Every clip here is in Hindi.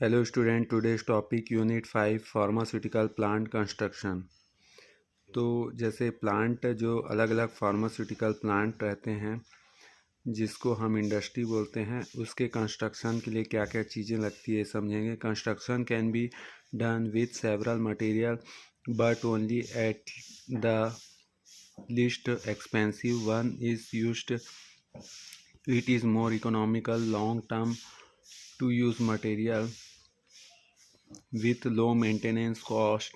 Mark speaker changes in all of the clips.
Speaker 1: Hello student, today's topic unit 5 pharmaceutical plant construction. तो जैसे प्लांट जो अलग अलग फार्मास्यूटिकल प्लांट रहते हैं जिसको हम इंडस्ट्री बोलते हैं, उसके कंस्ट्रक्शन के लिए क्या क्या चीज़ें लगती है समझेंगे। Construction can be done with several material but only at the least expensive one is used. It is more economical long term to use material with low maintenance cost.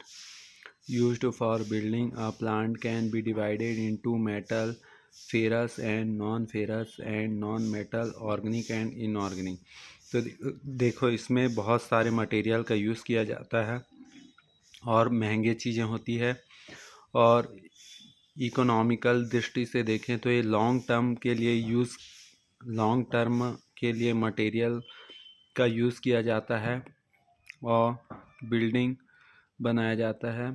Speaker 1: Used for building a plant can be divided into metal, ferrous and non-ferrous and non-metal, organic and inorganic। तो देखो, इसमें बहुत सारे मटेरियल का यूज़ किया जाता है और महंगी चीज़ें होती है, और इकोनॉमिकल दृष्टि से देखें तो ये लॉन्ग टर्म के लिए मटेरियल का यूज़ किया जाता है और बिल्डिंग बनाया जाता है।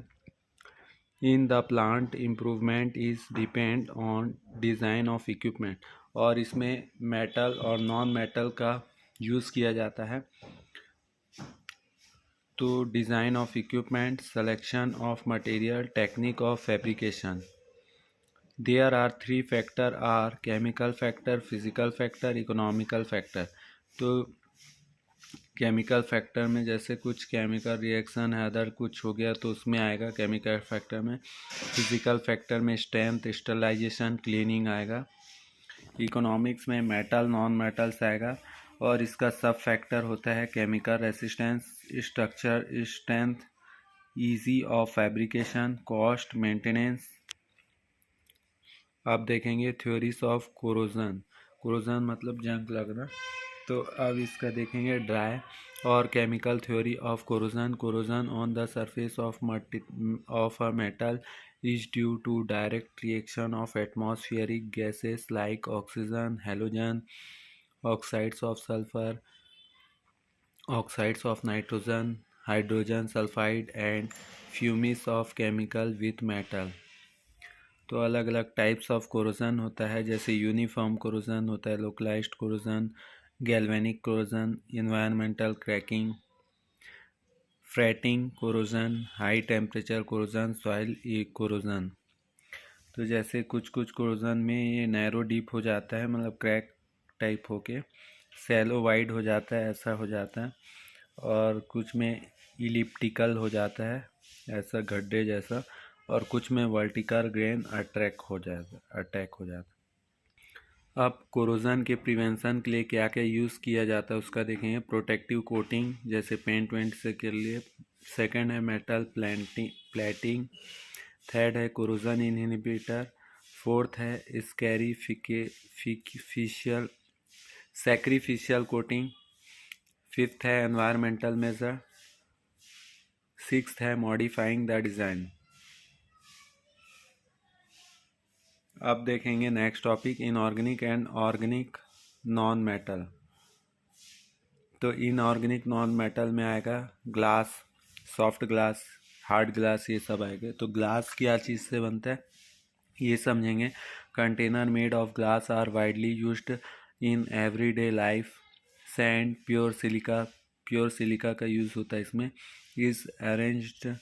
Speaker 1: In the plant improvement is depend on design of equipment, और इसमें मेटल और नॉन मेटल का यूज़ किया जाता है। तो design of equipment, selection of material, technique of fabrication. There are 3 factor are chemical factor, physical factor, economical factor. तो केमिकल फैक्टर में जैसे कुछ केमिकल रिएक्शन है, अदर कुछ हो गया तो उसमें आएगा केमिकल फैक्टर में। फिजिकल फैक्टर में स्ट्रेंथ, स्टरलाइजेशन, क्लीनिंग आएगा। इकोनॉमिक्स में मेटल, नॉन मेटल्स आएगा, और इसका सब फैक्टर होता है chemical resistance, structure strength, easy of fabrication, cost, maintenance. आप देखेंगे थ्योरीज ऑफ कोरोजन। कोरोजन मतलब जंग लगना। तो अब इसका देखेंगे ड्राई और chemical theory of corrosion. Corrosion on the surface of a metal is due to direct reaction of atmospheric gases like oxygen, halogen, oxides of sulfur, oxides of nitrogen, hydrogen sulfide and fumes of chemical with metal। तो अलग अलग टाइप्स ऑफ कोरोजन होता है, जैसे यूनिफॉर्म कोरोजन होता है, localised corrosion, galvanic corrosion, environmental cracking, fretting corrosion, high temperature corrosion, soil corrosion. तो जैसे कुछ कुछ कोरोजन में ये नैरो डीप हो जाता है, मतलब क्रैक टाइप होके सैलो वाइड हो जाता है, ऐसा हो जाता है। और कुछ में इलिप्टिकल हो जाता है, ऐसा गड्ढे जैसा, और कुछ में वर्टिकल ग्रेन अटैक हो जाता है। अब कोरोजन के प्रिवेंशन के लिए क्या क्या यूज़ किया जाता है उसका देखेंगे। प्रोटेक्टिव कोटिंग जैसे पेंट वेंट से के लिए। सेकंड है मेटल प्लेटिंग। थर्ड है कोरोजन इनहिबिटर। फोर्थ है सैक्रिफिशियल कोटिंग। फिफ्थ है एनवायरमेंटल मेजर। सिक्स्थ है मॉडिफाइंग द डिज़ाइन। अब देखेंगे next topic inorganic and organic non metal. तो इनऑर्गेनिक नॉन मेटल में आएगा glass, soft glass, hard glass, ये सब आएगा। तो ग्लास क्या चीज़ से बनता है ये समझेंगे। Container made of glass are widely used in everyday life. Sand, pure silica का यूज़ होता है इसमें। Is arranged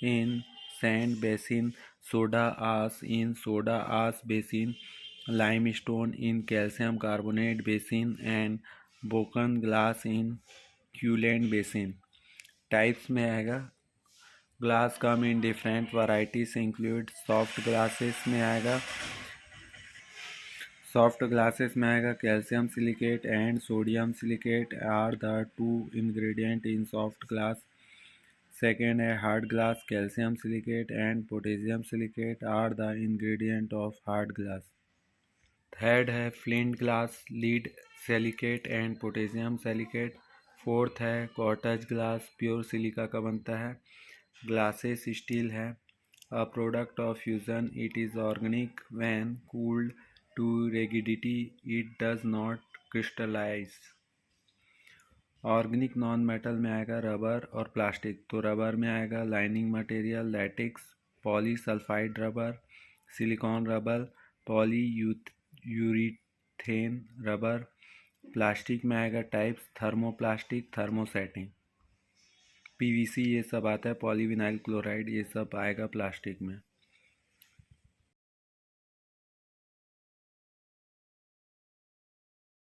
Speaker 1: in sand basin, soda ash in soda ash basin, limestone in calcium carbonate basin and broken glass in cullet basin. Types में आएगा glass come in different varieties include. Soft glasses में आएगा calcium silicate and sodium silicate are the 2 ingredient in soft glass. Second है hard glass, calcium silicate and potassium silicate are the ingredient of hard glass. Third है flint glass, lead silicate and potassium silicate. Fourth है कॉटज ग्लास, प्योर सिलिका का बनता है। ग्लासेस स्टील है, a product of fusion, it is organic when cooled to rigidity, it does not crystallise. Organic non metal में आएगा रबर और प्लास्टिक। तो रबर में आएगा lining material, latex, polysulphide rubber, silicone rubber, polyurethane rubber. Plastic में आएगा टाइप्स, थर्मोप्लास्टिक, थर्मोसेटिंग। पीवीसी ये सब आता है, पॉलीविनाइल क्लोराइड ये सब आएगा प्लास्टिक में।